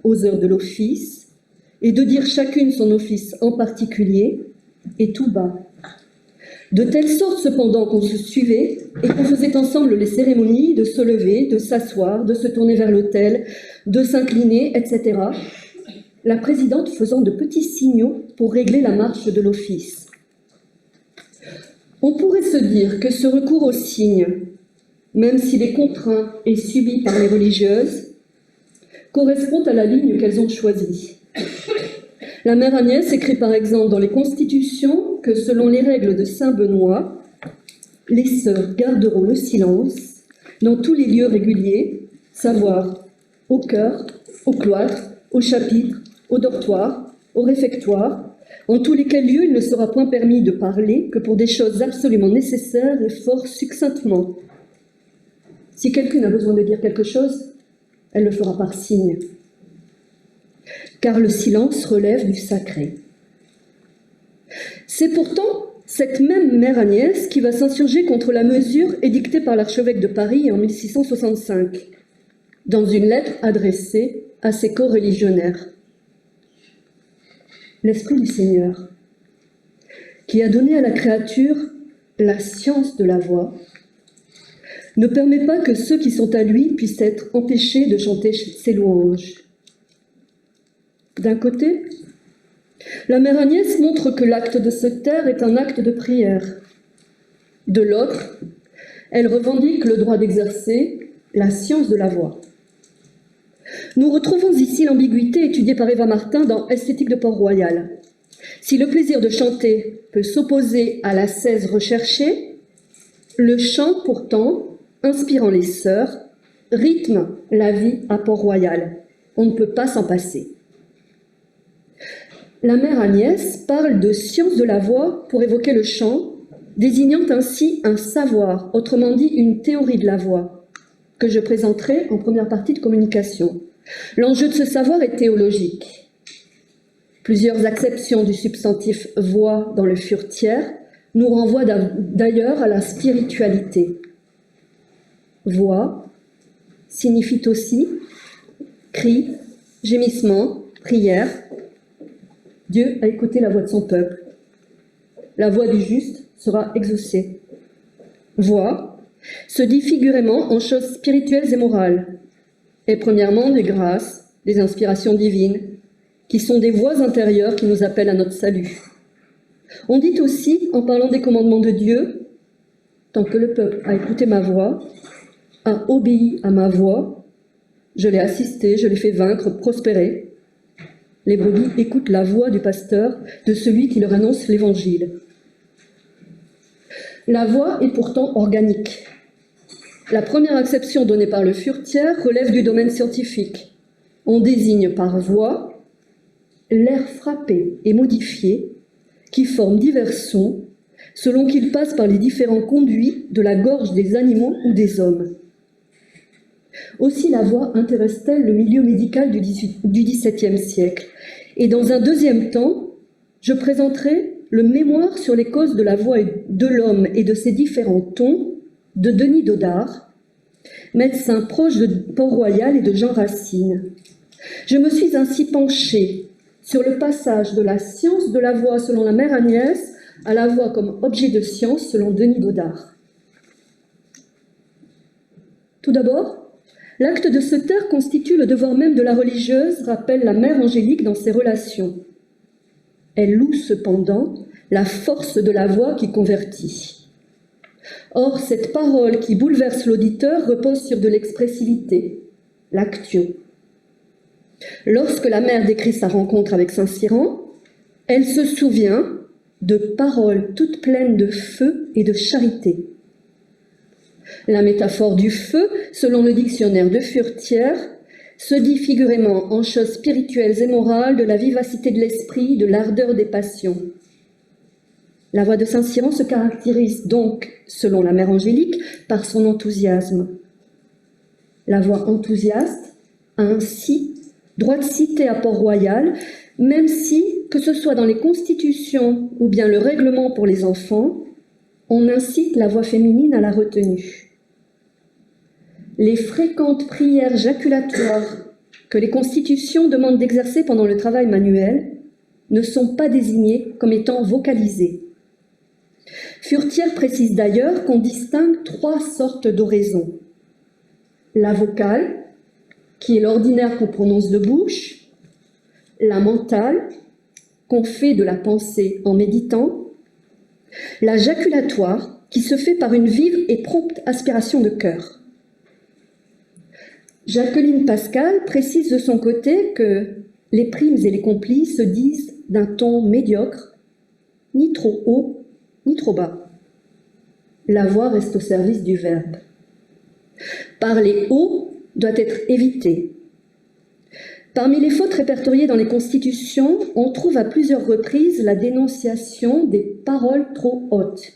aux heures de l'office et de dire chacune son office en particulier et tout bas. De telle sorte cependant qu'on se suivait et qu'on faisait ensemble les cérémonies de se lever, de s'asseoir, de se tourner vers l'autel, de s'incliner, etc. La présidente faisant de petits signaux pour régler la marche de l'office. On pourrait se dire que ce recours aux signes, même s'il est contraint et subi par les religieuses, correspond à la ligne qu'elles ont choisie. La mère Agnès écrit par exemple dans les Constitutions que selon les règles de saint Benoît, les sœurs garderont le silence dans tous les lieux réguliers, savoir au chœur, au cloître, au chapitre, au dortoir, au réfectoire, en tous lesquels lieux il ne sera point permis de parler que pour des choses absolument nécessaires et fort succinctement. Si quelqu'un a besoin de dire quelque chose, elle le fera par signe. Car le silence relève du sacré. C'est pourtant cette même mère Agnès qui va s'insurger contre la mesure édictée par l'archevêque de Paris en 1665, dans une lettre adressée à ses coreligionnaires. L'Esprit du Seigneur, qui a donné à la créature la science de la voix, ne permet pas que ceux qui sont à lui puissent être empêchés de chanter ses louanges. D'un côté, la mère Agnès montre que l'acte de se taire est un acte de prière. De l'autre, elle revendique le droit d'exercer la science de la voix. Nous retrouvons ici l'ambiguïté étudiée par Eva Martin dans Esthétique de Port-Royal. Si le plaisir de chanter peut s'opposer à l'ascèse recherchée, le chant pourtant, inspirant les sœurs, rythme la vie à Port-Royal. On ne peut pas s'en passer. La mère Agnès parle de science de la voix pour évoquer le chant, désignant ainsi un savoir, autrement dit une théorie de la voix, que je présenterai en première partie de communication. L'enjeu de ce savoir est théologique. Plusieurs acceptions du substantif « voix » dans le furtière nous renvoient d'ailleurs à la spiritualité. Voix signifie aussi cri, gémissement, prière. Dieu a écouté la voix de son peuple. La voix du juste sera exaucée. Voix se dit figurément en choses spirituelles et morales, et premièrement des grâces, des inspirations divines, qui sont des voix intérieures qui nous appellent à notre salut. On dit aussi, en parlant des commandements de Dieu, tant que le peuple a écouté ma voix, a obéi à ma voix, je l'ai assisté, je l'ai fait vaincre, prospérer. Les brebis écoutent la voix du pasteur, de celui qui leur annonce l'évangile. La voix est pourtant organique. La première acception donnée par le Furtière relève du domaine scientifique. On désigne par voix l'air frappé et modifié qui forme divers sons selon qu'ils passent par les différents conduits de la gorge des animaux ou des hommes. Aussi la voix intéresse-t-elle le milieu médical du XVIIe siècle. Et dans un deuxième temps, je présenterai le mémoire sur les causes de la voix de l'homme et de ses différents tons de Denis Dodart, médecin proche de Port-Royal et de Jean Racine. Je me suis ainsi penchée sur le passage de la science de la voix selon la mère Agnès à la voix comme objet de science selon Denis Dodart. Tout d'abord, l'acte de se taire constitue le devoir même de la religieuse, rappelle la mère Angélique dans ses relations. Elle loue cependant la force de la voix qui convertit. Or, cette parole qui bouleverse l'auditeur repose sur de l'expressivité, l'actio. Lorsque la mère décrit sa rencontre avec saint Cyran, elle se souvient de paroles toutes pleines de feu et de charité. La métaphore du feu, selon le dictionnaire de Furtière, se dit figurément en choses spirituelles et morales de la vivacité de l'esprit, de l'ardeur des passions. La voix de saint Cyran se caractérise donc, selon la mère Angélique, par son enthousiasme. La voix enthousiaste a ainsi droit de citer à Port-Royal, même si, que ce soit dans les constitutions ou bien le règlement pour les enfants, on incite la voix féminine à la retenue. Les fréquentes prières jaculatoires que les constitutions demandent d'exercer pendant le travail manuel ne sont pas désignées comme étant vocalisées. Furetière précise d'ailleurs qu'on distingue 3 sortes d'oraisons. La vocale, qui est l'ordinaire qu'on prononce de bouche, la mentale, qu'on fait de la pensée en méditant, la jaculatoire, qui se fait par une vive et prompte aspiration de cœur. Jacqueline Pascal précise de son côté que les primes et les complis se disent d'un ton médiocre, ni trop haut, ni trop bas. La voix reste au service du verbe. Parler haut doit être évité. Parmi les fautes répertoriées dans les constitutions, on trouve à plusieurs reprises la dénonciation des paroles trop hautes.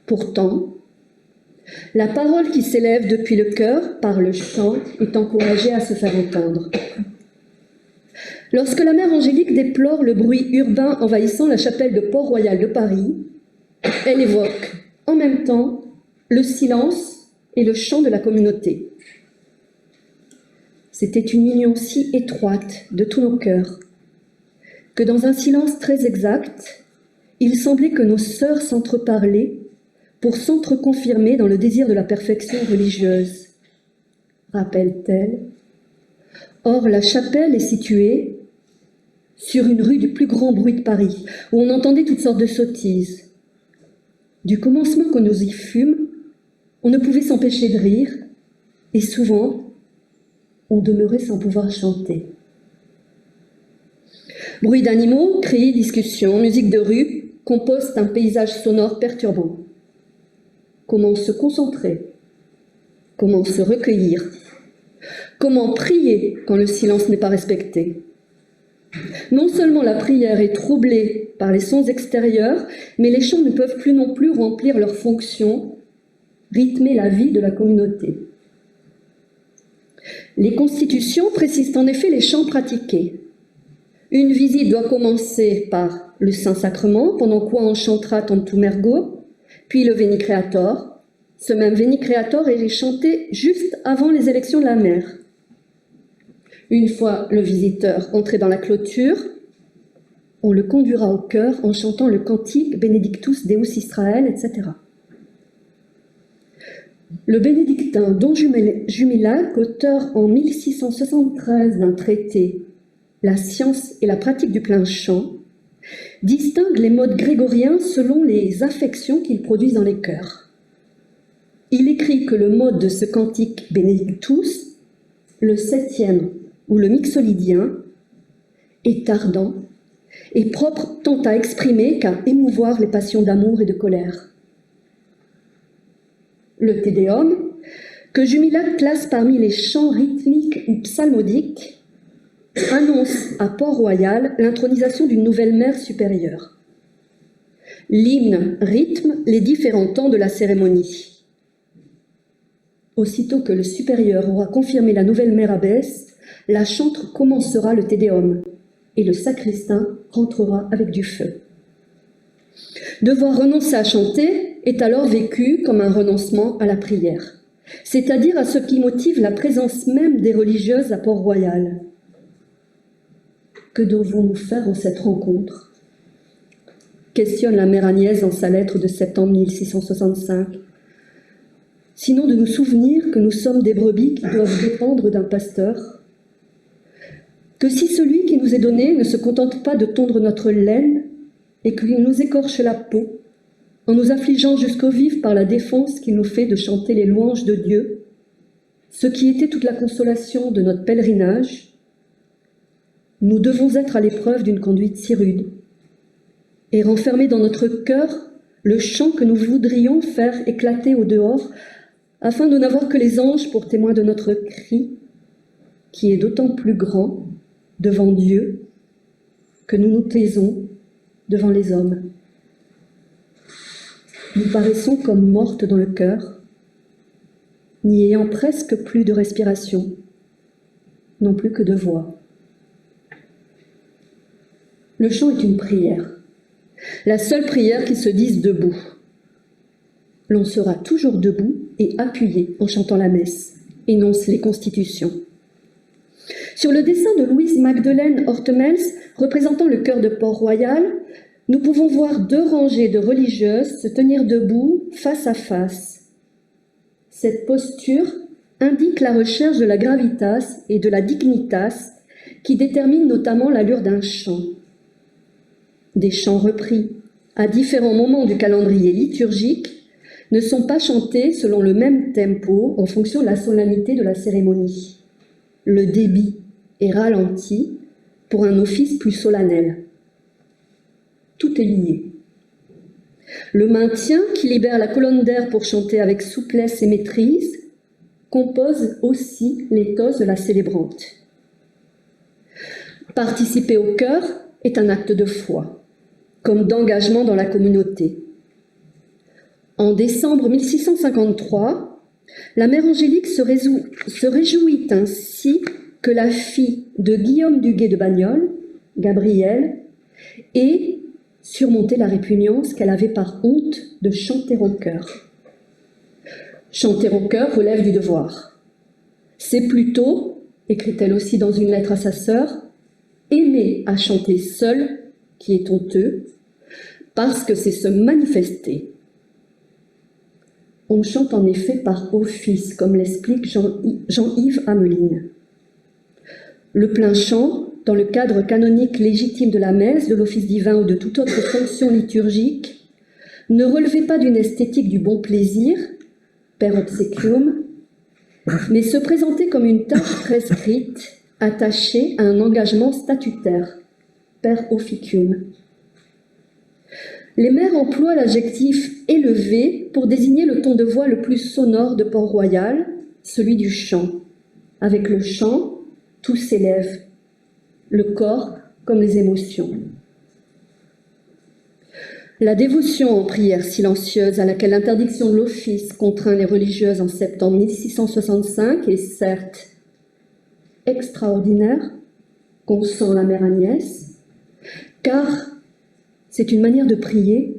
Pourtant, la parole qui s'élève depuis le cœur par le chant est encouragée à se faire entendre. Lorsque la mère Angélique déplore le bruit urbain envahissant la chapelle de Port-Royal de Paris, elle évoque en même temps le silence et le chant de la communauté. C'était une union si étroite de tous nos cœurs que dans un silence très exact, il semblait que nos sœurs s'entreparlaient pour s'entreconfirmer dans le désir de la perfection religieuse, rappelle-t-elle. Or, la chapelle est située sur une rue du plus grand bruit de Paris, où on entendait toutes sortes de sottises. Du commencement que nous y fûmes, on ne pouvait s'empêcher de rire, et souvent, on demeurait sans pouvoir chanter. Bruit d'animaux, cris, discussions, musique de rue composent un paysage sonore perturbant. Comment se concentrer? Comment se recueillir? Comment prier quand le silence n'est pas respecté? Non seulement la prière est troublée par les sons extérieurs, mais les chants ne peuvent plus non plus remplir leur fonction, rythmer la vie de la communauté. Les constitutions précisent en effet les chants pratiqués. Une visite doit commencer par le Saint-Sacrement, pendant quoi on chantera Tantum Ergo, puis le Veni Creator. Ce même Veni Creator est chanté juste avant les élections de la mère. Une fois le visiteur entré dans la clôture, on le conduira au chœur en chantant le cantique Benedictus Deus Israël, etc. Le bénédictin Don Jumilac, auteur en 1673 d'un traité « La science et la pratique du plein chant », distingue les modes grégoriens selon les affections qu'ils produisent dans les chœurs. Il écrit que le mode de ce cantique Benedictus, le 7e ou le mixolydien, est ardent et propre tant à exprimer qu'à émouvoir les passions d'amour et de colère. Le Te Deum, que Jumilac classe parmi les chants rythmiques ou psalmodiques, annonce à Port-Royal l'intronisation d'une nouvelle mère supérieure. L'hymne rythme les différents temps de la cérémonie. Aussitôt que le supérieur aura confirmé la nouvelle mère abbesse, la chantre commencera le Te Deum et le sacristain rentrera avec du feu. Devoir renoncer à chanter est alors vécu comme un renoncement à la prière, c'est-à-dire à ce qui motive la présence même des religieuses à Port-Royal. Que devons-nous faire en cette rencontre? Questionne la mère Agnès dans sa lettre de septembre 1665. Sinon de nous souvenir que nous sommes des brebis qui doivent dépendre d'un pasteur. Que si celui qui nous est donné ne se contente pas de tondre notre laine et qu'il nous écorche la peau, en nous affligeant jusqu'au vif par la défense qu'il nous fait de chanter les louanges de Dieu, ce qui était toute la consolation de notre pèlerinage, nous devons être à l'épreuve d'une conduite si rude et renfermer dans notre cœur le chant que nous voudrions faire éclater au dehors, afin de n'avoir que les anges pour témoins de notre cri, qui est d'autant plus grand devant Dieu que nous nous taisons devant les hommes. Nous paraissons comme mortes dans le cœur, n'y ayant presque plus de respiration, non plus que de voix. Le chant est une prière, la seule prière qui se dise debout. L'on sera toujours debout et appuyé en chantant la messe, énoncent les constitutions. Sur le dessin de Louise Magdeleine Hortemels, représentant le chœur de Port-Royal, nous pouvons voir 2 rangées de religieuses se tenir debout face à face. Cette posture indique la recherche de la gravitas et de la dignitas qui détermine notamment l'allure d'un chant. Des chants repris à différents moments du calendrier liturgique ne sont pas chantés selon le même tempo en fonction de la solennité de la cérémonie. Le débit est ralenti pour un office plus solennel. Tout est lié. Le maintien, qui libère la colonne d'air pour chanter avec souplesse et maîtrise, compose aussi l'éthos de la célébrante. Participer au chœur est un acte de foi, comme d'engagement dans la communauté. En décembre 1653, la mère Angélique se réjouit ainsi que la fille de Guillaume du Guet de Bagnols, Gabrielle, ait surmonté la répugnance qu'elle avait par honte de chanter au chœur. Chanter au chœur relève du devoir. C'est plutôt, écrit-elle aussi dans une lettre à sa sœur, aimer à chanter seul qui est honteux, parce que c'est se manifester. On chante en effet par office, comme l'explique Jean-Yves Ameline. Le plein chant, dans le cadre canonique légitime de la messe, de l'office divin ou de toute autre fonction liturgique, ne relevait pas d'une esthétique du bon plaisir, per obsequium, mais se présentait comme une tâche prescrite, attachée à un engagement statutaire, per officium. Les mères emploient l'adjectif élevé pour désigner le ton de voix le plus sonore de Port-Royal, celui du chant. Avec le chant, tout s'élève, le corps comme les émotions. La dévotion en prière silencieuse à laquelle l'interdiction de l'office contraint les religieuses en septembre 1665 est certes extraordinaire, consent la mère Agnès, car c'est une manière de prier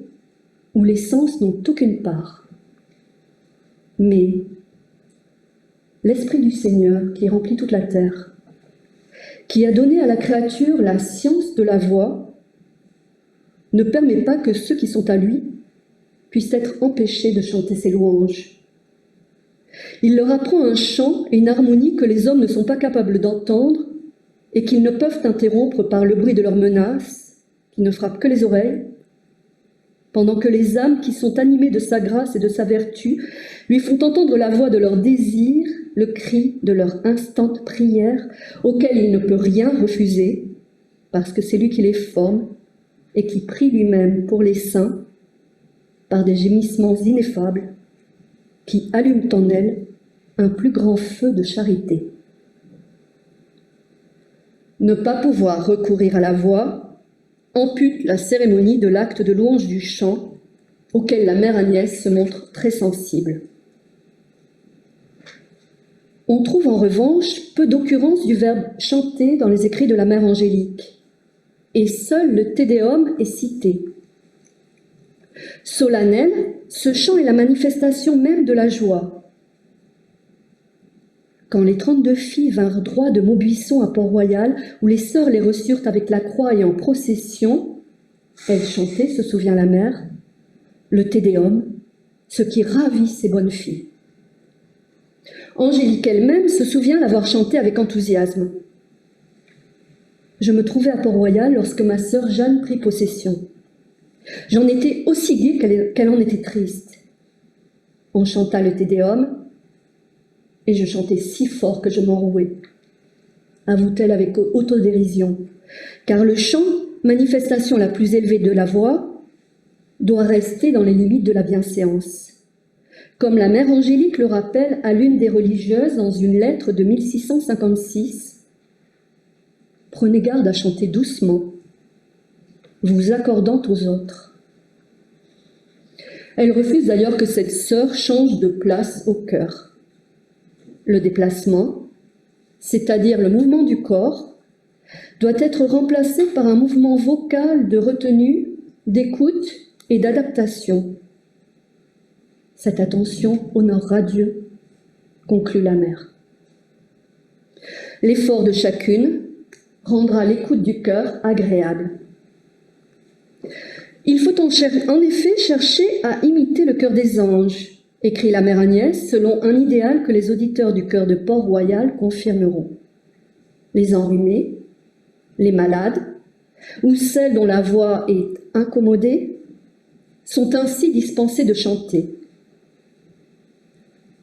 où les sens n'ont aucune part. Mais l'Esprit du Seigneur qui remplit toute la terre, qui a donné à la créature la science de la voix, ne permet pas que ceux qui sont à lui puissent être empêchés de chanter ses louanges. Il leur apprend un chant et une harmonie que les hommes ne sont pas capables d'entendre et qu'ils ne peuvent interrompre par le bruit de leurs menaces, qui ne frappent que les oreilles, pendant que les âmes qui sont animées de sa grâce et de sa vertu lui font entendre la voix de leur désir, le cri de leur instante prière, auquel il ne peut rien refuser, parce que c'est lui qui les forme et qui prie lui-même pour les saints par des gémissements ineffables qui allument en elle un plus grand feu de charité. Ne pas pouvoir recourir à la voix ampute la cérémonie de l'acte de louange du chant auquel la mère Agnès se montre très sensible. On trouve en revanche peu d'occurrences du verbe chanter dans les écrits de la mère Angélique, et seul le Te Deum est cité. Solennel, ce chant est la manifestation même de la joie. Quand les 32 filles vinrent droit de Maubuisson à Port-Royal, où les sœurs les reçurent avec la croix et en procession, elles chantaient, se souvient la mère, le Te Deum, ce qui ravit ces bonnes filles. Angélique elle-même se souvient l'avoir chanté avec enthousiasme. Je me trouvais à Port-Royal lorsque ma sœur Jeanne prit possession. J'en étais aussi gaie qu'elle en était triste. On chanta le Te Deum, et je chantais si fort que je m'enrouais, avoue-t-elle avec autodérision, car le chant, manifestation la plus élevée de la voix, doit rester dans les limites de la bienséance. Comme la mère Angélique le rappelle à l'une des religieuses dans une lettre de 1656, « Prenez garde à chanter doucement, vous accordant aux autres. » Elle refuse d'ailleurs que cette sœur change de place au chœur. Le déplacement, c'est-à-dire le mouvement du corps, doit être remplacé par un mouvement vocal de retenue, d'écoute et d'adaptation. Cette attention honorera Dieu, conclut la mère. L'effort de chacune rendra l'écoute du cœur agréable. Il faut en effet chercher à imiter le cœur des anges, écrit la mère Agnès, selon un idéal que les auditeurs du chœur de Port-Royal confirmeront. Les enrhumés, les malades, ou celles dont la voix est incommodée, sont ainsi dispensés de chanter.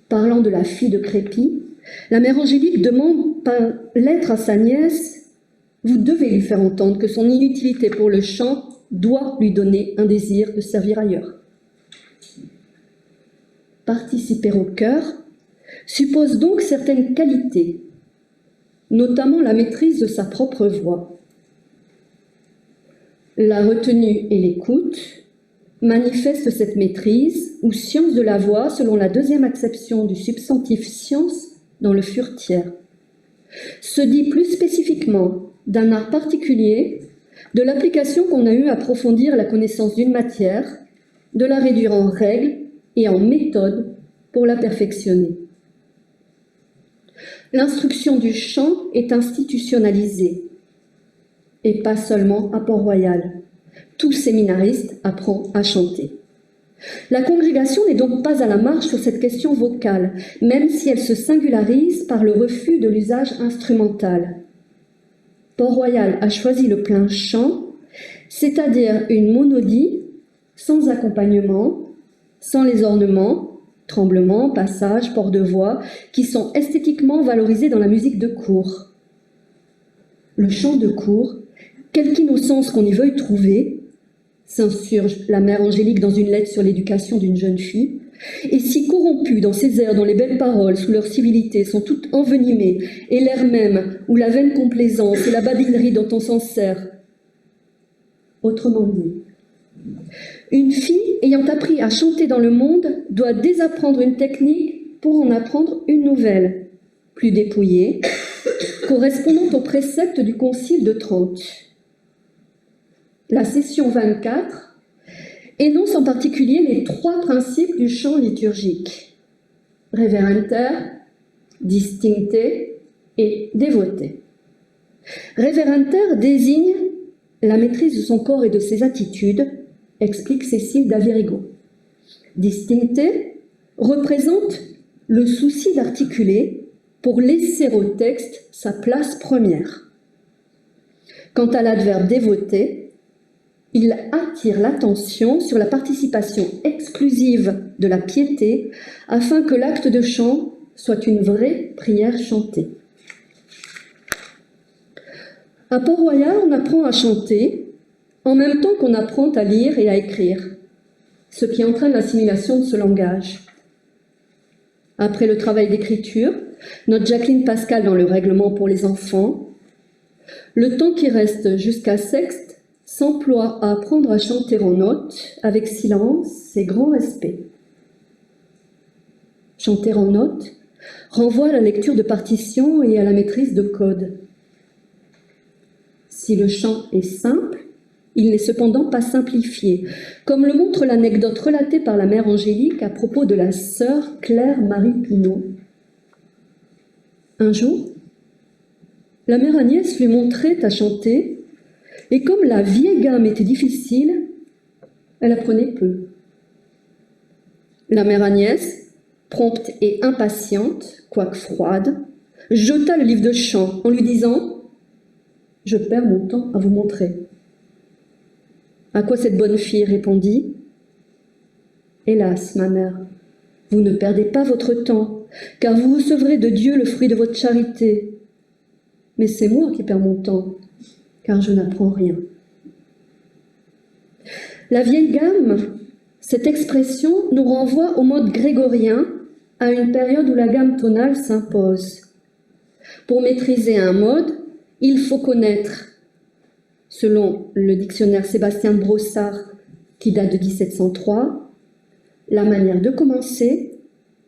Parlant de la fille de Crépy, la mère Angélique demande par lettre à sa nièce « Vous devez lui faire entendre que son inutilité pour le chant doit lui donner un désir de servir ailleurs. » Participer au chœur suppose donc certaines qualités, notamment la maîtrise de sa propre voix. La retenue et l'écoute manifestent cette maîtrise ou science de la voix selon la deuxième acception du substantif science dans le Furetière. Se dit plus spécifiquement d'un art particulier, de l'application qu'on a eue à approfondir la connaissance d'une matière, de la réduire en règles et en méthode pour la perfectionner. L'instruction du chant est institutionnalisée, et pas seulement à Port-Royal. Tout séminariste apprend à chanter. La congrégation n'est donc pas à la marge sur cette question vocale, même si elle se singularise par le refus de l'usage instrumental. Port-Royal a choisi le plein chant, c'est-à-dire une monodie sans accompagnement, sans les ornements, tremblements, passages, ports de voix, qui sont esthétiquement valorisés dans la musique de cour. Le chant de cour, quelque innocence qu'on y veuille trouver, s'insurge la mère Angélique dans une lettre sur l'éducation d'une jeune fille, et si corrompu dans ces airs dont les belles paroles, sous leur civilité, sont toutes envenimées, et l'air même, où la vaine complaisance et la badinerie dont on s'en sert. Autrement dit, une fille ayant appris à chanter dans le monde doit désapprendre une technique pour en apprendre une nouvelle, plus dépouillée, correspondant aux préceptes du Concile de Trente. La session 24 énonce en particulier les 3 principes du chant liturgique: reverenter, distincte et dévoté. Reverenter désigne la maîtrise de son corps et de ses attitudes, explique Cécile d'Avirigo. Distincte représente le souci d'articuler pour laisser au texte sa place première. Quant à l'adverbe dévoté, il attire l'attention sur la participation exclusive de la piété afin que l'acte de chant soit une vraie prière chantée. À Port-Royal, on apprend à chanter en même temps qu'on apprend à lire et à écrire, ce qui entraîne l'assimilation de ce langage. Après le travail d'écriture, notre Jacqueline Pascal dans le règlement pour les enfants, le temps qui reste jusqu'à Sexte s'emploie à apprendre à chanter en notes avec silence et grand respect. Chanter en notes renvoie à la lecture de partitions et à la maîtrise de codes. Si le chant est simple, il n'est cependant pas simplifié, comme le montre l'anecdote relatée par la mère Angélique à propos de la sœur Claire-Marie Pinault. Un jour, la mère Agnès lui montrait à chanter, et comme la vieille gamme était difficile, elle apprenait peu. La mère Agnès, prompte et impatiente, quoique froide, jeta le livre de chant en lui disant « Je perds mon temps à vous montrer ». À quoi cette bonne fille répondit « Hélas, ma mère, vous ne perdez pas votre temps, car vous recevrez de Dieu le fruit de votre charité. Mais c'est moi qui perds mon temps, car je n'apprends rien. » La vieille gamme, cette expression nous renvoie au mode grégorien, à une période où la gamme tonale s'impose. Pour maîtriser un mode, il faut connaître, selon le dictionnaire Sébastien de Brossard, qui date de 1703, la manière de commencer,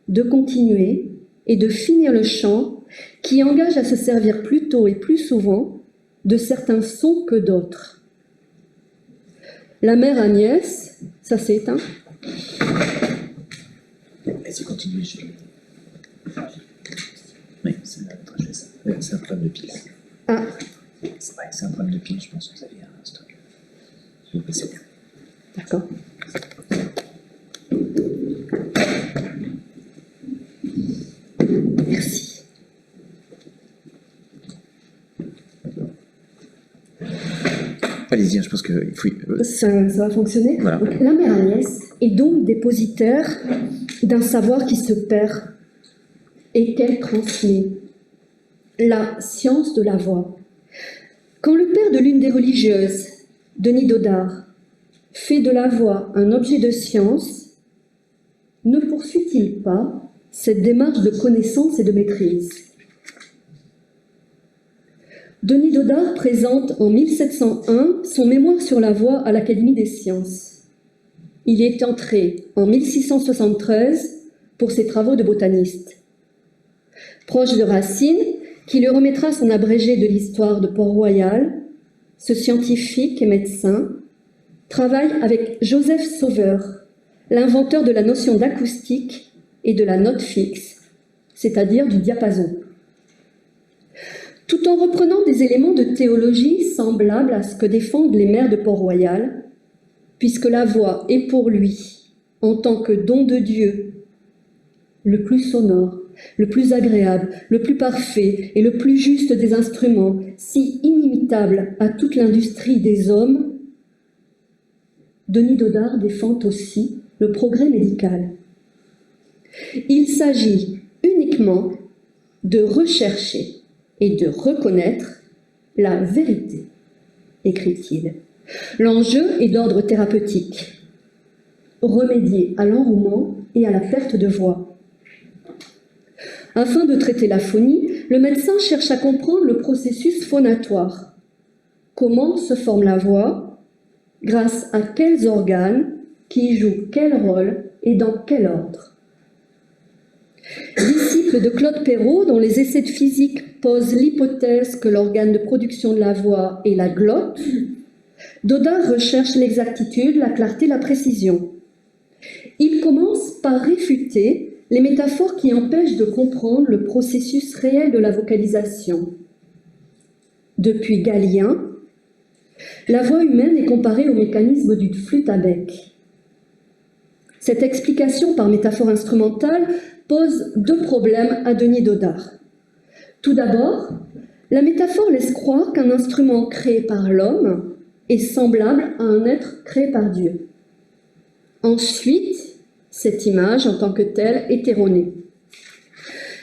de continuer et de finir le chant, qui engage à se servir plus tôt et plus souvent de certains sons que d'autres. La mère Agnès, ça s'est éteint. Vas-y, continue. Oui, c'est là, je fais ça. C'est un problème de pile. Ah, C'est un problème de pile, je pense que vous aviez un stock. Vous passez bien. d'accord. Merci. Allez-y, je pense qu'il faut... Ça va fonctionner. Voilà. Donc, la mère Agnès est donc dépositaire d'un savoir qui se perd et qu'elle transmet. La science de la voix. Quand le père de l'une des religieuses, Denis Dodart, fait de la voix un objet de science, ne poursuit-il pas cette démarche de connaissance et de maîtrise? Denis Dodart présente en 1701 son mémoire sur la voix à l'Académie des sciences. Il y est entré en 1673 pour ses travaux de botaniste. Proche de Racine, qui lui remettra son abrégé de l'histoire de Port-Royal, ce scientifique et médecin travaille avec Joseph Sauveur, l'inventeur de la notion d'acoustique et de la note fixe, c'est-à-dire du diapason. Tout en reprenant des éléments de théologie semblables à ce que défendent les mères de Port-Royal, puisque la voix est pour lui, en tant que don de Dieu, le plus sonore, le plus agréable, le plus parfait et le plus juste des instruments, si inimitable à toute l'industrie des hommes, Denis Dodart défend aussi le progrès médical. Il s'agit uniquement de rechercher et de reconnaître la vérité, écrit-il. L'enjeu est d'ordre thérapeutique, remédier à l'enrouement et à la perte de voix. Afin de traiter l'aphonie, le médecin cherche à comprendre le processus phonatoire. Comment se forme la voix? Grâce à quels organes? Qui jouent quel rôle et dans quel ordre? Disciple de Claude Perrault, dont les essais de physique posent l'hypothèse que l'organe de production de la voix est la glotte, Dodart recherche l'exactitude, la clarté, la précision. Il commence par réfuter les métaphores qui empêchent de comprendre le processus réel de la vocalisation. Depuis Galien, la voix humaine est comparée au mécanisme d'une flûte à bec. Cette explication par métaphore instrumentale pose deux problèmes à Denis Dodart. Tout d'abord, la métaphore laisse croire qu'un instrument créé par l'homme est semblable à un être créé par Dieu. Ensuite, cette image en tant que telle est erronée.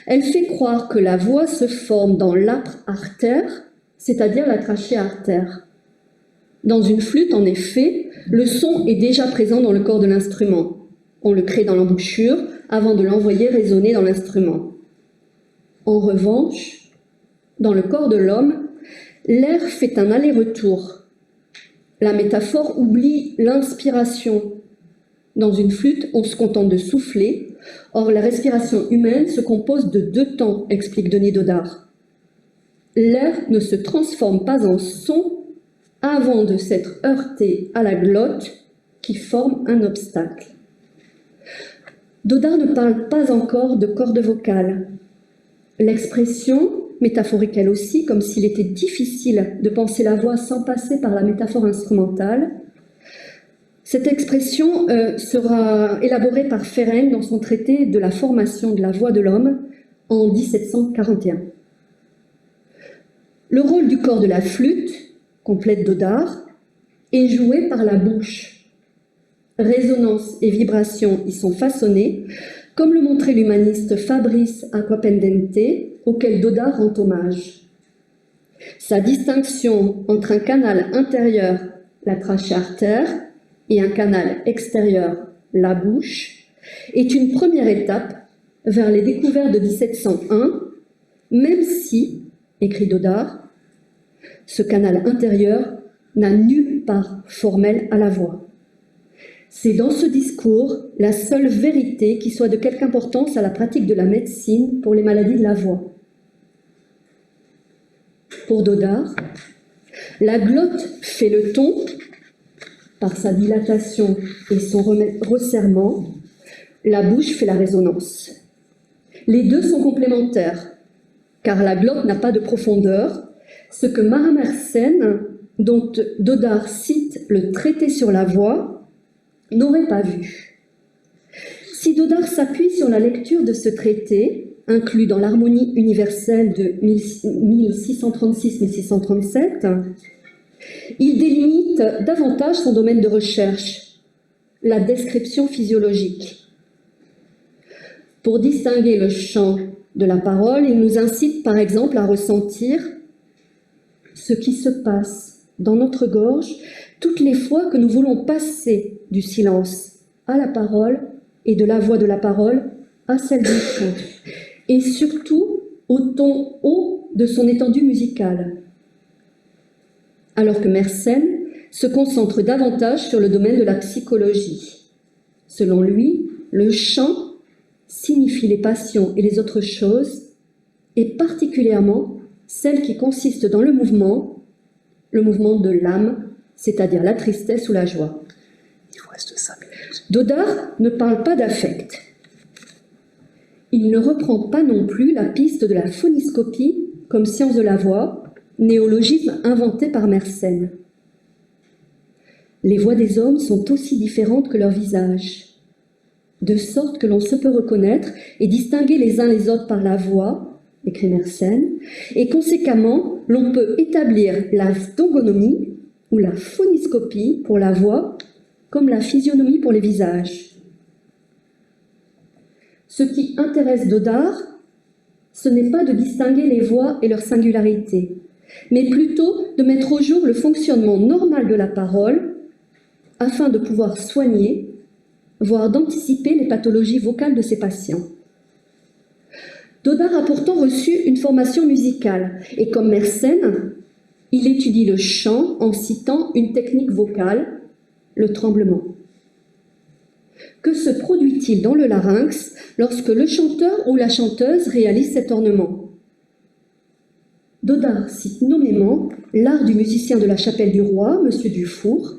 Elle fait croire que la voix se forme dans l'âtre artère, c'est-à-dire la trachée artère. Dans une flûte, en effet, le son est déjà présent dans le corps de l'instrument. On le crée dans l'embouchure avant de l'envoyer résonner dans l'instrument. En revanche, dans le corps de l'homme, l'air fait un aller-retour. La métaphore oublie l'inspiration. Dans une flûte, on se contente de souffler. Or, la respiration humaine se compose de deux temps, explique Denis Dodart. L'air ne se transforme pas en son avant de s'être heurté à la glotte qui forme un obstacle. Dodart ne parle pas encore de cordes vocales. L'expression, métaphorique elle aussi, comme s'il était difficile de penser la voix sans passer par la métaphore instrumentale, cette expression sera élaborée par Ferencz dans son traité de la formation de la voix de l'homme en 1741. Le rôle du corps de la flûte, complète Dodart, est joué par la bouche. Résonance et vibration y sont façonnées, comme le montrait l'humaniste Fabrice Acquapendente, auquel Dodart rend hommage. Sa distinction entre un canal intérieur, la trachée artère, et un canal extérieur, la bouche, est une première étape vers les découvertes de 1701, même si, écrit Dodart, ce canal intérieur n'a nulle part formelle à la voix. C'est dans ce discours la seule vérité qui soit de quelque importance à la pratique de la médecine pour les maladies de la voix. Pour Dodart, la glotte fait le ton par sa dilatation et son resserrement, la bouche fait la résonance. Les deux sont complémentaires, car la glotte n'a pas de profondeur, ce que Marin Mersenne, dont Dodart cite le traité sur la voix, n'aurait pas vu. Si Dodart s'appuie sur la lecture de ce traité, inclus dans l'harmonie universelle de 1636-1637, il délimite davantage son domaine de recherche, la description physiologique. Pour distinguer le chant de la parole, il nous incite par exemple à ressentir ce qui se passe dans notre gorge toutes les fois que nous voulons passer du silence à la parole et de la voix de la parole à celle du chant, et surtout au ton haut de son étendue musicale. Alors que Mersenne se concentre davantage sur le domaine de la psychologie. Selon lui, le chant signifie les passions et les autres choses, et particulièrement celles qui consistent dans le mouvement de l'âme, c'est-à-dire la tristesse ou la joie. Il vous reste 5 minutes. Dodart ne parle pas d'affect. Il ne reprend pas non plus la piste de la phoniscopie comme science de la voix, néologisme inventé par Mersenne. Les voix des hommes sont aussi différentes que leurs visages, de sorte que l'on se peut reconnaître et distinguer les uns les autres par la voix, écrit Mersenne, et conséquemment, l'on peut établir la photogonomie ou la phoniscopie pour la voix, comme la physionomie pour les visages. Ce qui intéresse Dodart, ce n'est pas de distinguer les voix et leur singularité, mais plutôt de mettre au jour le fonctionnement normal de la parole afin de pouvoir soigner, voire d'anticiper les pathologies vocales de ses patients. Dodart a pourtant reçu une formation musicale et comme Mersenne, il étudie le chant en citant une technique vocale, le tremblement. Que se produit-il dans le larynx lorsque le chanteur ou la chanteuse réalise cet ornement? Dodart cite nommément l'art du musicien de la Chapelle du Roi, M. Dufour,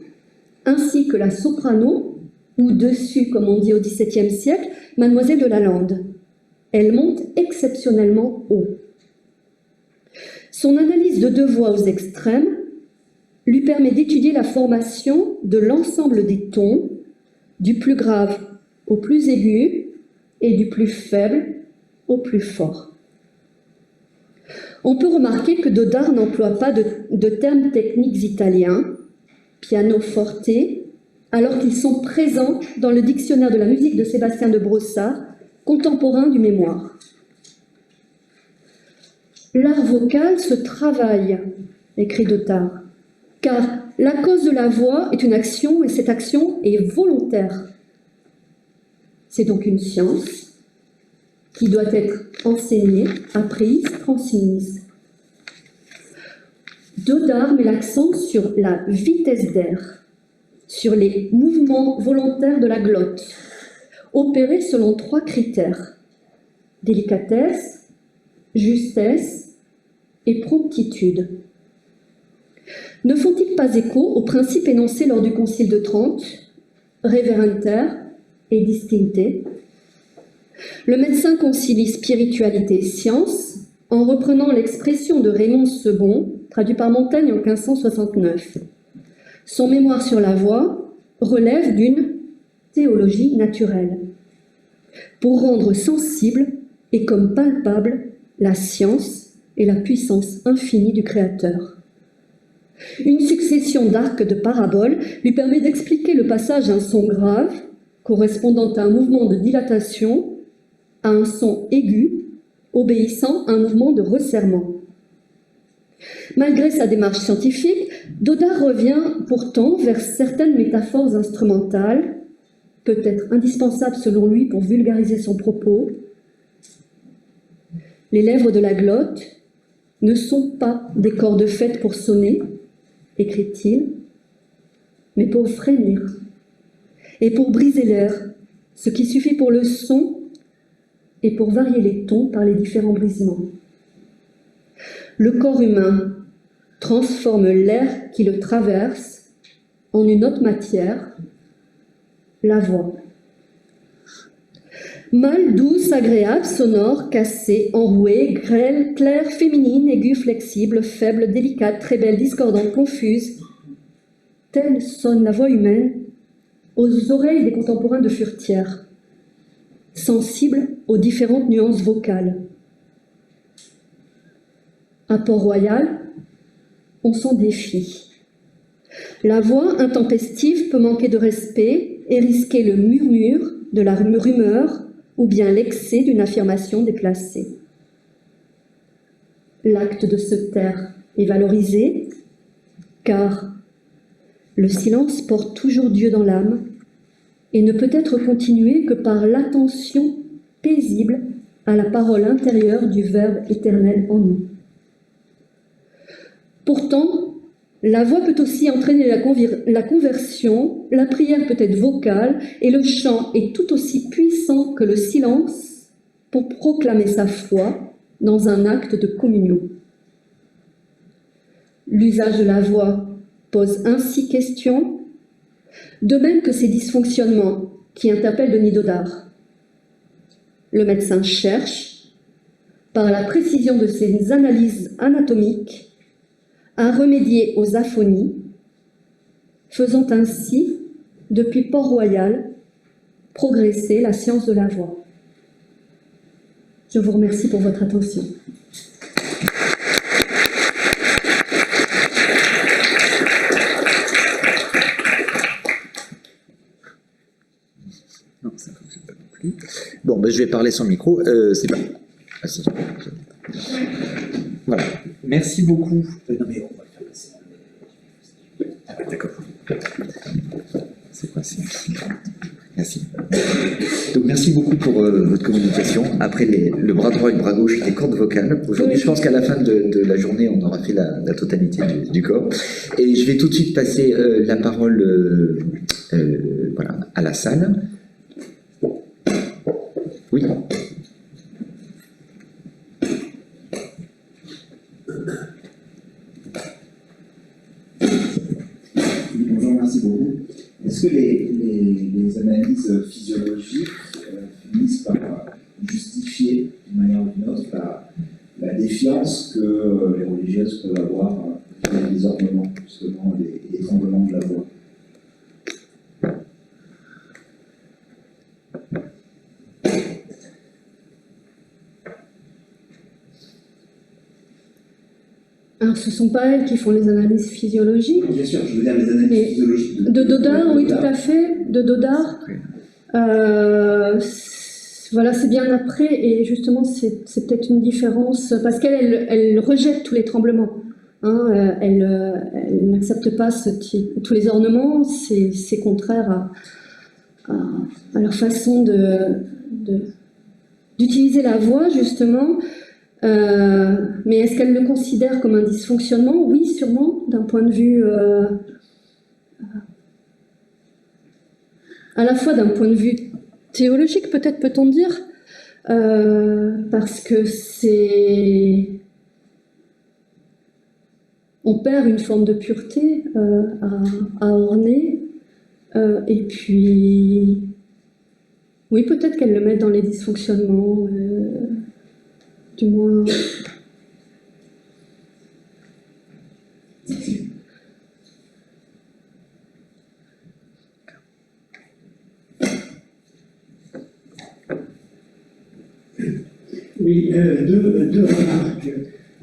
ainsi que la soprano, ou dessus, comme on dit au XVIIe siècle, Mademoiselle de Lalande. Elle monte exceptionnellement haut. Son analyse de 2 voix aux extrêmes lui permet d'étudier la formation de l'ensemble des tons, du plus grave au plus aigu et du plus faible au plus fort. On peut remarquer que Dodart n'emploie pas de termes techniques italiens, pianoforte, alors qu'ils sont présents dans le dictionnaire de la musique de Sébastien de Brossard, contemporain du mémoire. L'art vocal se travaille, écrit Dodart, car la cause de la voix est une action et cette action est volontaire. C'est donc une science qui doit être enseignée, apprise, transmise. Dodart met l'accent sur la vitesse d'air, sur les mouvements volontaires de la glotte, opérés selon 3 critères: délicatesse, justesse et promptitude. Ne font-ils pas écho aux principes énoncés lors du Concile de Trente, reverenter et distincte? Le médecin concilie spiritualité et science en reprenant l'expression de Raymond II, traduit par Montaigne en 1569. Son mémoire sur la voix relève d'une théologie naturelle, pour rendre sensible et comme palpable la science et la puissance infinie du Créateur. Une succession d'arcs de paraboles lui permet d'expliquer le passage d'un son grave, correspondant à un mouvement de dilatation, à un son aigu, obéissant à un mouvement de resserrement. Malgré sa démarche scientifique, Dodart revient pourtant vers certaines métaphores instrumentales, peut-être indispensables selon lui pour vulgariser son propos. Les lèvres de la glotte ne sont pas des cordes faites pour sonner, écrit-il, mais pour frémir et pour briser l'air, ce qui suffit pour le son et pour varier les tons par les différents brisements. Le corps humain transforme l'air qui le traverse en une autre matière, la voix. Mâle, douce, agréable, sonore, cassée, enrouée, grêle, claire, féminine, aiguë, flexible, faible, délicate, très belle, discordante, confuse. Telle sonne la voix humaine aux oreilles des contemporains de Furetière, sensibles aux différentes nuances vocales. À Port-Royal, on s'en défie. La voix intempestive peut manquer de respect et risquer le murmure de la rumeur ou bien l'excès d'une affirmation déplacée. L'acte de se taire est valorisé, car le silence porte toujours Dieu dans l'âme et ne peut être continué que par l'attention paisible à la parole intérieure du Verbe éternel en nous. Pourtant, la voix peut aussi entraîner la conversion, la prière peut être vocale et le chant est tout aussi puissant que le silence pour proclamer sa foi dans un acte de communion. L'usage de la voix pose ainsi question, de même que ces dysfonctionnements qui interpellent Denis Dodart. Le médecin cherche, par la précision de ses analyses anatomiques, à remédier aux aphonies, faisant ainsi, depuis Port-Royal, progresser la science de la voix. Je vous remercie pour votre attention. Non, ça ne fonctionne pas non plus. Bon, ben, je vais parler sans micro. C'est pas... Ah si. Voilà. Merci beaucoup. Non mais on va le faire passer. Ah, d'accord. C'est quoi ça? Merci. Donc merci beaucoup pour votre communication. Après le bras droit et le bras gauche, les cordes vocales. Aujourd'hui, je pense qu'à la fin de la journée, on aura fait la totalité du corps. Et je vais tout de suite passer la parole voilà, à la salle. Oui. Bonjour, merci beaucoup. Est-ce que les analyses physiologiques finissent par justifier d'une manière ou d'une autre la défiance que les religieuses peuvent avoir avec les ornements, justement, les tremblements de la voix? Alors, ce ne sont pas elles qui font les analyses physiologiques. Bien sûr, je veux dire les analyses physiologiques. De Dodart, oui, tout à fait. De Dodart. Voilà, c'est bien après. Et justement, c'est peut-être une différence. Parce qu'elle elle rejette tous les tremblements. Hein, elle n'accepte pas tous les ornements. C'est contraire à leur façon d'utiliser la voix, justement. Mais est-ce qu'elle le considère comme un dysfonctionnement? Oui, sûrement, d'un point de vue à la fois d'un point de vue théologique, peut-être peut-on dire, parce que on perd une forme de pureté à orner, et puis oui, peut-être qu'elle le met dans les dysfonctionnements. Du moins... Oui, deux remarques.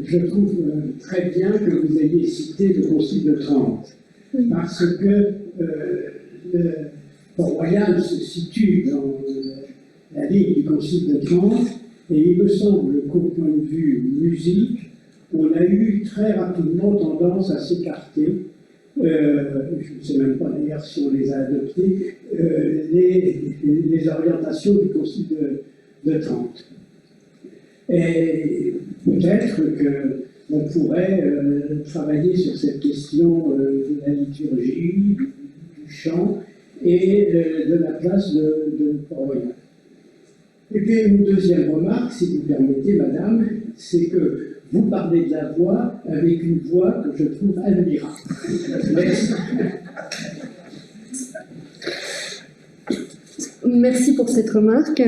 Je trouve très bien que vous ayez cité le Concile de Trente, parce que le Port-Royal se situe dans la ligne du Concile de Trente, et il me semble qu'au point de vue musique, on a eu très rapidement tendance à s'écarter, je ne sais même pas d'ailleurs si on les a adoptées, les orientations du Concile de Trente. Et peut-être qu'on pourrait travailler sur cette question de la liturgie, du chant et de la place de Port-Royal. Et puis une deuxième remarque, si vous permettez, madame, c'est que vous parlez de la voix avec une voix que je trouve admirable. Merci. Merci pour cette remarque.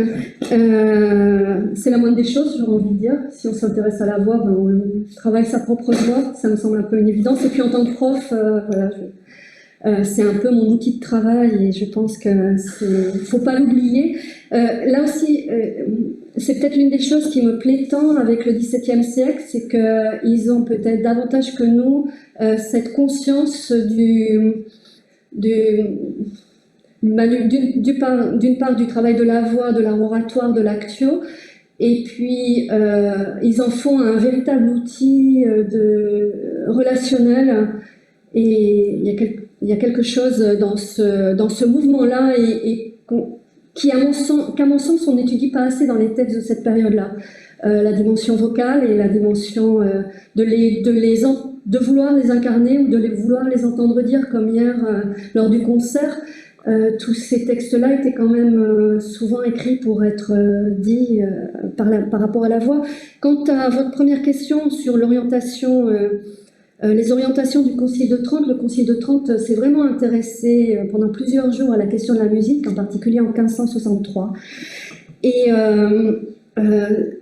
C'est la moindre des choses, j'aurais envie de dire. Si on s'intéresse à la voix, ben on travaille sa propre voix, ça me semble un peu une évidence. Et puis en tant que prof, voilà, c'est un peu mon outil de travail et je pense qu'il ne faut pas l'oublier. Là aussi, c'est peut-être l'une des choses qui me plaît tant avec le XVIIe siècle, c'est qu'ils ont peut-être davantage que nous cette conscience d'une part du travail de la voix, de l'art oratoire, de l'actio, et puis ils en font un véritable outil relationnel, et il y a quelque chose dans ce mouvement-là qu'à mon sens, on n'étudie pas assez dans les textes de cette période-là. La dimension vocale et la dimension de vouloir les incarner ou de vouloir les entendre dire, comme hier lors du concert. Tous ces textes-là étaient quand même souvent écrits pour être dits par rapport à la voix. Quant à votre première question sur l'orientation, les orientations du Concile de Trente, le Concile de Trente s'est vraiment intéressé pendant plusieurs jours à la question de la musique, en particulier en 1563. Et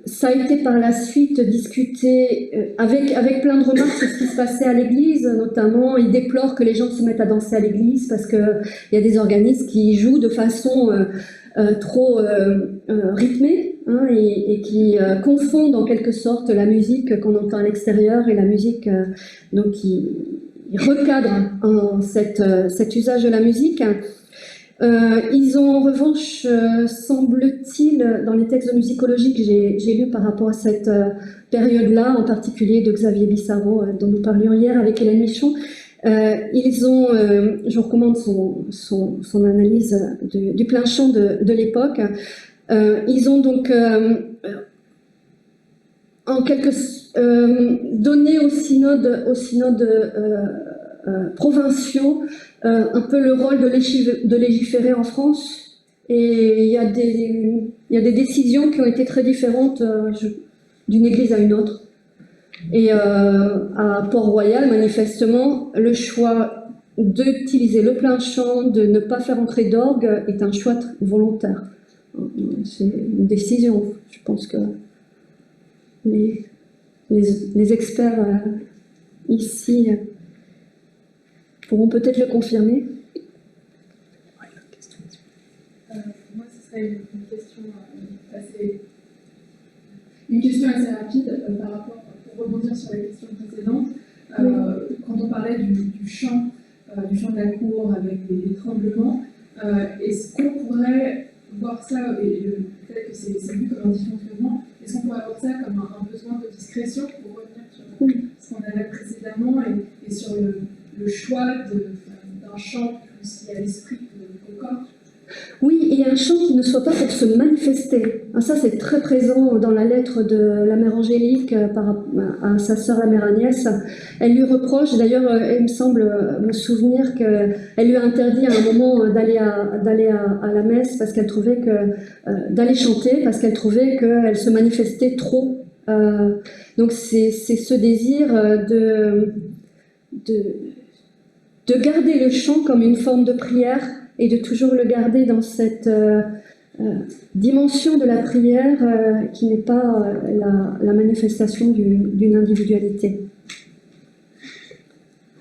ça a été par la suite discuté avec plein de remarques sur ce qui se passait à l'église, notamment il déplore que les gens se mettent à danser à l'église parce qu'il y a des organismes qui jouent de façon trop rythmée hein, et qui confondent en quelque sorte la musique qu'on entend à l'extérieur et la musique donc il recadre cet usage de la musique. Ils ont en revanche, semble-t-il, dans les textes de musicologie que j'ai lus par rapport à cette période-là, en particulier de Xavier Bissaro, dont nous parlions hier avec Hélène Michon, ils ont, je vous recommande son analyse du plein chant de l'époque, ils ont donc en quelque donné aux synodes provinciaux un peu le rôle de légiférer en France, et il y a des décisions qui ont été très différentes d'une église à une autre. Et à Port-Royal, manifestement, le choix d'utiliser le plein chant, de ne pas faire entrer d'orgue, est un choix volontaire. C'est une décision. Je pense que les experts ici pourront peut-être le confirmer. Moi, ce serait une question assez rapide par rapport, pour rebondir sur la question précédente. Quand on parlait du chant de la cour avec des tremblements, est-ce qu'on pourrait voir ça, et peut-être que c'est vu comme un dysfonctionnement, est-ce qu'on pourrait voir ça comme un besoin de discrétion pour revenir sur ce qu'on avait précédemment et sur le choix d'un chant qui est à l'esprit au corps? Oui, et un chant qui ne soit pas pour se manifester. Ça, c'est très présent dans la lettre de la mère Angélique à sa sœur, la mère Agnès. Elle lui reproche, d'ailleurs, il me semble me souvenir qu'elle lui a interdit à un moment d'aller à la messe parce qu'elle trouvait d'aller chanter parce qu'elle trouvait qu'elle se manifestait trop. Donc c'est ce désir de garder le chant comme une forme de prière et de toujours le garder dans cette dimension de la prière qui n'est pas la manifestation d'une individualité.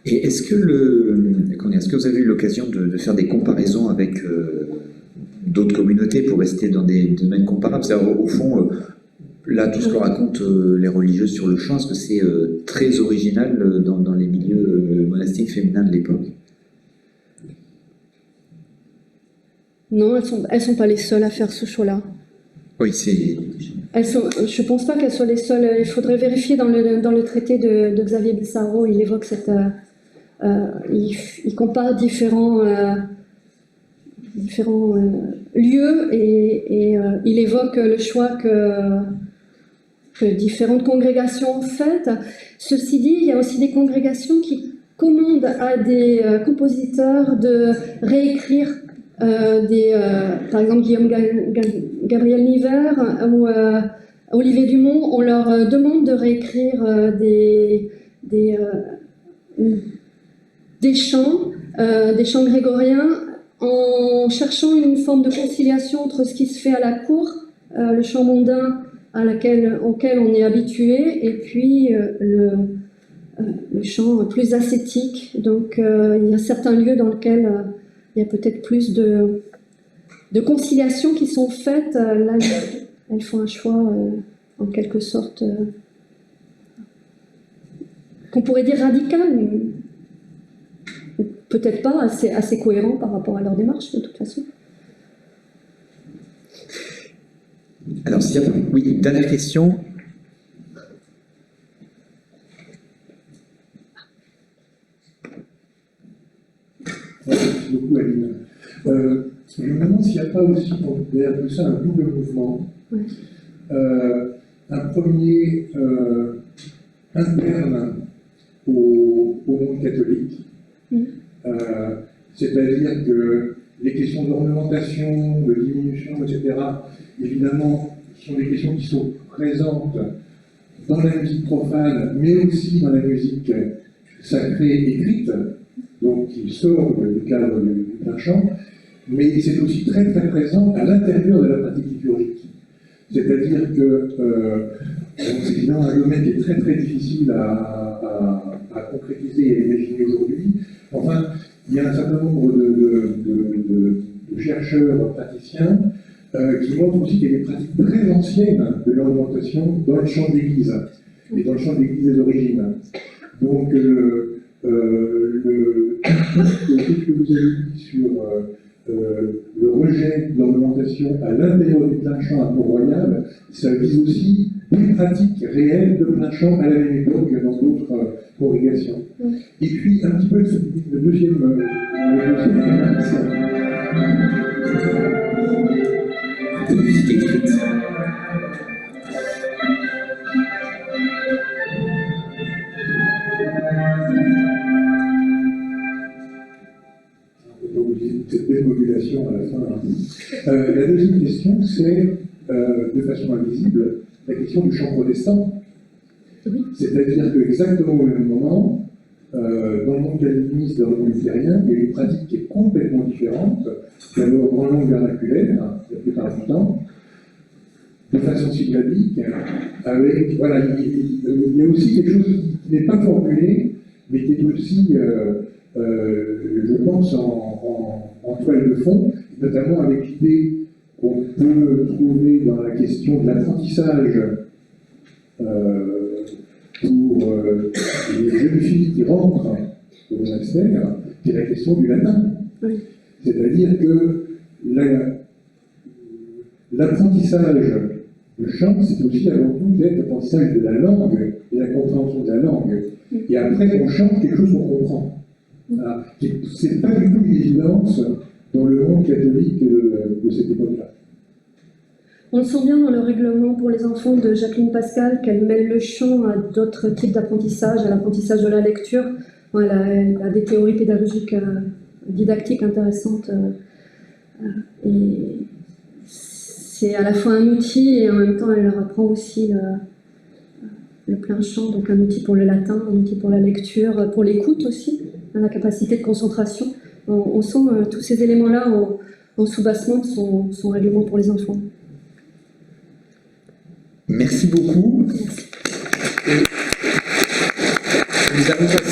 Et est-ce que vous avez eu l'occasion de faire des comparaisons avec d'autres communautés pour rester dans des domaines comparables? C'est-à-dire, au fond, là, tout ce que racontent les religieuses sur le chant, est-ce que c'est très original dans les milieux monastiques féminins de l'époque? Non, elles sont pas les seules à faire ce choix-là. Oui, c'est... Je ne pense pas qu'elles soient les seules. Il faudrait vérifier dans le traité de Xavier Bissaro, il évoque il compare différents lieux et il évoque le choix que différentes congrégations ont fait. Ceci dit, il y a aussi des congrégations qui commandent à des compositeurs de réécrire par exemple Guillaume Gabriel Niver ou Olivier Dumont, on leur demande de réécrire des chants grégoriens en cherchant une forme de conciliation entre ce qui se fait à la cour, le chant mondain auquel on est habitué, et puis le chant plus ascétique. Donc il y a certains lieux dans lesquels il y a peut-être plus de conciliations qui sont faites. Là, elles font un choix en quelque sorte qu'on pourrait dire radical, mais peut-être pas assez cohérent par rapport à leur démarche de toute façon. Alors, oui, dernière question. Merci beaucoup, Aline. Je me demande s'il n'y a pas aussi, derrière tout ça, un double mouvement. Ouais. Un premier interne au monde catholique, c'est-à-dire que les questions d'ornementation, de diminution, etc., évidemment, sont des questions qui sont présentes dans la musique profane, mais aussi dans la musique sacrée écrite, donc qui sort du cadre du plein chant, mais c'est aussi très très présent à l'intérieur de la pratique liturgique. C'est-à-dire que c'est évidemment un domaine qui est très très difficile à concrétiser et à imaginer aujourd'hui. Enfin, il y a un certain nombre de chercheurs praticiens qui montrent aussi qu'il y a des pratiques très anciennes de l'ornementation dans le chant d'église et dans le chant d'église des origines. Donc, le truc que vous avez dit sur le rejet de l'ornementation à l'intérieur du plein chant à Port-Royal, ça vise aussi des pratiques réelles de plein chant à la même époque dans d'autres congrégations. Et puis, un petit peu le deuxième De musique écrite. cette démodulation à la fin. La deuxième question, c'est, de façon invisible, la question du chant protestant. C'est-à-dire qu'exactement au même moment, dans le monde calviniste, dans le monde luthérien, il y a une pratique qui est complètement différente, d'abord en langue vernaculaire, la plupart du temps, de façon syllabique, avec, voilà, il y a aussi quelque chose qui n'est pas formulé, mais qui est aussi, je pense, en toile de fond, notamment avec l'idée qu'on peut trouver dans la question de l'apprentissage pour les jeunes filles qui rentrent au monastère, qui est la question du latin. Oui. C'est-à-dire que l'apprentissage du chant, c'est aussi avant tout l'apprentissage de la langue et la compréhension de la langue. Et après, on chante quelque chose qu'on comprend. Voilà. C'est pas du tout une évidence dans le monde catholique de cette époque-là. On le sent bien dans le règlement pour les enfants de Jacqueline Pascal, qu'elle mêle le chant à d'autres types d'apprentissage, à l'apprentissage de la lecture. Elle a des théories pédagogiques didactiques intéressantes. Et c'est à la fois un outil et en même temps elle leur apprend aussi le plein chant, donc un outil pour le latin, un outil pour la lecture, pour l'écoute aussi, la capacité de concentration. On sent tous ces éléments-là en soubassement de son règlement pour les enfants. Merci beaucoup. Merci. Nous allons passer